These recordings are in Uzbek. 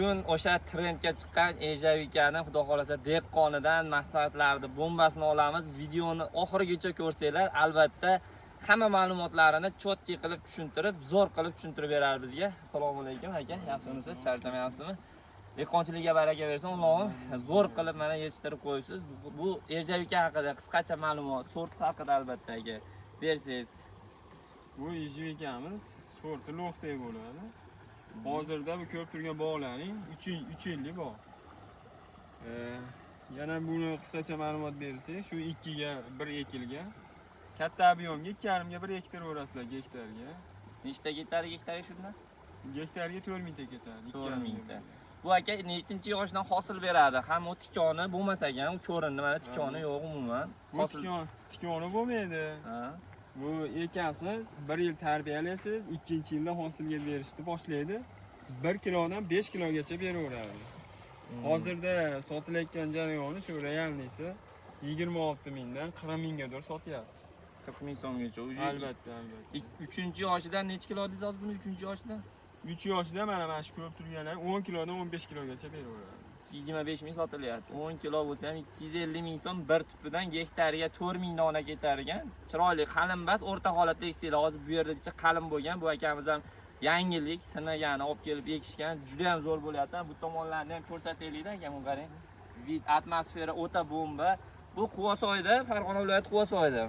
Bugun o'sha trendga chiqqan ejavikani xudo xolasa dehqonidan maslahatlarni bombasini olamiz. Videoni oxirigacha ko'rsanglar, albatta hamma ma'lumotlarini chotki qilib tushuntirib, zo'r qilib tushuntirib beradi bizga. Assalomu alaykum aka, yaxshimisiz? Charchamayapsizmi? Dehqonchilikka baraka bersin, Allohim. Zo'r qilib mana yetishtirib qo'yibsiz. Bu ejavika haqida qisqacha ma'lumot, sort haqida albatta aka bersangiz. Bu ejavikamiz sorti lo'qdek bo'ladi. Hozirda bu ko'rib turgan bog'larning 3 yillik bog'. Yana buni qisqacha ma'lumot bersak, shu 2 ga 1 ekilgan. Katta ob'yomga 2,5 ga 1 hektar o'rasida gektarga. Nechta gektarga shundan? Gektarga 4 mingta ketadi. 4 mingta. Bu aka nechinchi yoshdan hosil beradi? Ham o tikoni bo'lmasa ham, ko'rinadi, mana tikoni yo'q umuman. Bu tikoni bo'lmaydi. Ha. Bu ekansiz, 1 yil tarbiyalaysiz, 2-yilda hosilga berishni boshlaydi. 1 kilodan 5 kilogacha beraveradi. Hozirda sotilayotgan jarayoni shu realnisi 26 mingdan 40 minggadir sotyapmiz. 40 ming so'mgacha. Albatta. 3-yoshidan necha kilo dedingiz hozir buni 3-yoshidan? 3 yoshida mana shu ko'rib turganlar 10 kilodan 15 kilogacha beraveradi. 25 ming sotilyapti. 10 kilo bo'lsa ham 250 ming so'm bir tupidan gektarga 4 ming dona ketargan. Chiroyli qalin bas, o'rta holatda eksili. Hozir bu yerdacha qalin bo'lgan. Bu akamiz ham yangilik sinagani olib kelib ekishgan. Juda ham zo'r bo'lyapti. Bu tomonlarni ham ko'rsataylik-da, aka, bu qarang. Vid atmosfera o'ta bomba. Bu Quvasoyda, Farg'ona viloyati Quvasoyda.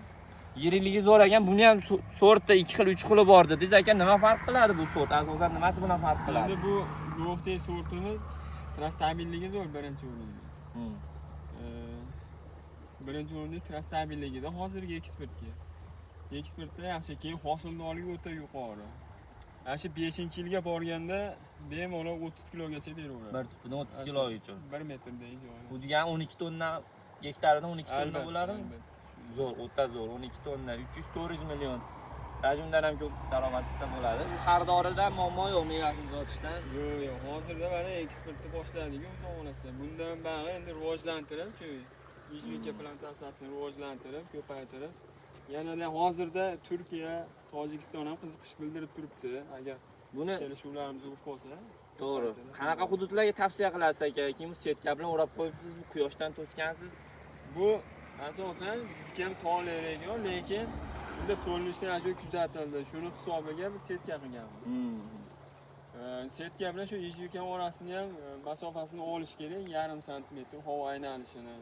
Yirikligi zo'r ekan. Buni ham sortda 2 xil, 3 xili bor dediz aka. Nima farq qiladi bu sort? Asosan nimasi bilan farq qiladi? Endi bu lo'qdek sortimiz trastabilligi zo'r birinchi o'rinda. Birinchi o'rinda trastabilligida hozirgi eksportda yaxshi, keyin hosildorligi o'ta yuqori. Shu 5-yilga borganda bemalol 30 kilogacha beraveradi. Bir tupidan 30 kilogacha. 1 metrdagi joy. Bu degan 12 tonna gektaridan 12 tonna bo'ladimi? Zo'r, o'ta zo'r. 12 tonna, 300-400 million. Hajmdan ham ko'p daromad qilsa bo'ladi. Xaridoridan muammo yo'q, mevasini sotishdan. Yo'q, hozirda mana eksportni boshladik, xudo xolasa. Bundan bari endi rivojlantirib, shu ejavika plantatsiyasini rivojlantirib, ko'paytirib, yanada hozirda Turkiya, Tojikiston ham qiziqish bildirib turibdi. Agar buni kelishuvlarimiz bo'lib qolsa, to'g'ri. Qanaqa hududlarga tavsiya qilasiz aka? Keyin setka bilan o'rab qo'yibsiz, bu quyoshdan to'sgansiz. Bu asosan bizga ham toleragan, lekin bunda so'nishlar shu kuzatildi. Shuni hisobiga biz setka qilganmiz. Setka bilan shu ejavika orasini ham masofasini olish kerak, 1,5 santimetr havo aylanishini.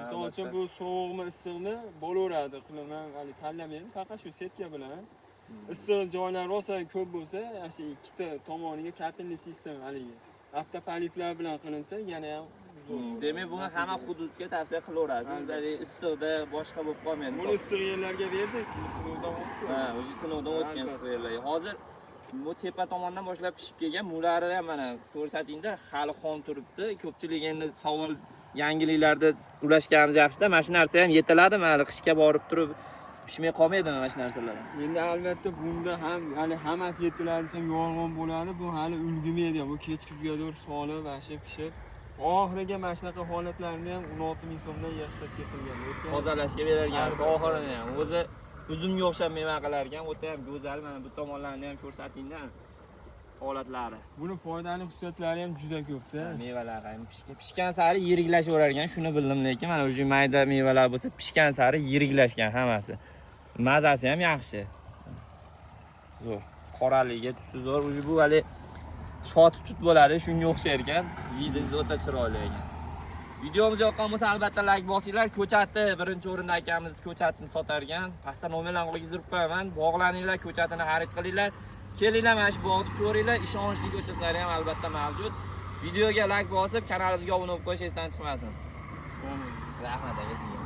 Misol uchun bu sovuqmi, issiqmi bo'laveradi, qilaman, hali tanlamaydi, faqat shu setka bilan. Issiq joylar rosa ko'p bo'lsa, shu ikkita tomoniga kapilli sistema haligi avtopaliflar bilan qilinsa, yana ham demak, buni hamma hududga tavsiya qilaverasiz. Issiqda boshqa bo'lib qolmaydi. Buni issiq yerlarga berdik, sinovdan o'tdi. Ha, o'sha sinovdan o'tgan issiq yerlarga. Hozir bu tepa tomondan boshlab pishib kelgan, mulari ham mana ko'rsatingda hali xom turibdi. Ko'pchilik endi savol yangiliklarda ulashganimiz yaxshi-da, mana shu narsa ham yetiladimi? Hali qishga borib turib pishmay qolmaydimi mana shu narsalar? Endi albatta bunda ham hali hammasi yetiladi desam yolg'on bo'ladi. Bu hali ulgumaydi. Bu kech kuzgadir solib, pishib oxiriga mana shunaqa holatlarni ham 16 ming so'mdan yig'ishtirib ketilgan. Tozalashga berarkansiz oxirini ham. O'zi uzumga o'xshab meva qilar ekan, o'ta ham go'zal. Mana bu tomonlarni ham ko'rsatingda holatlari. Buni foydali xususiyatlari ham juda ko'p-da. Mevalar ham pishgan sari yiriklashaverar ekan, shuni bildim, lekin mana o'sha mayda mevalar bo'lsa, pishgan sari yiriklashgan hammasi. Mazasi ham yaxshi. Zo'r. Qoraligiga tusi zo'r. O'sha bu hali shoti tut bo'ladi, shunga o'xshar ekan. Videosi o'ta chiroyli ekan. Videomiz yoqqan bo'lsa albatta like bosinglar. Ko'chatni birinchi o'rinda akamiz ko'chatini sotar ekan. Pastda nomerlarni qilib qo'yaman. Bog'laninglar, ko'chatini xarid qilinglar. Kelinglar, mana shu bog'ni ko'ringlar. Ishonchli ko'chatlari ham albatta mavjud. Videoga like bosib, kanalimizga obuna bo'lib qo'yish esdan chiqmasin. Rahmat aka sizga.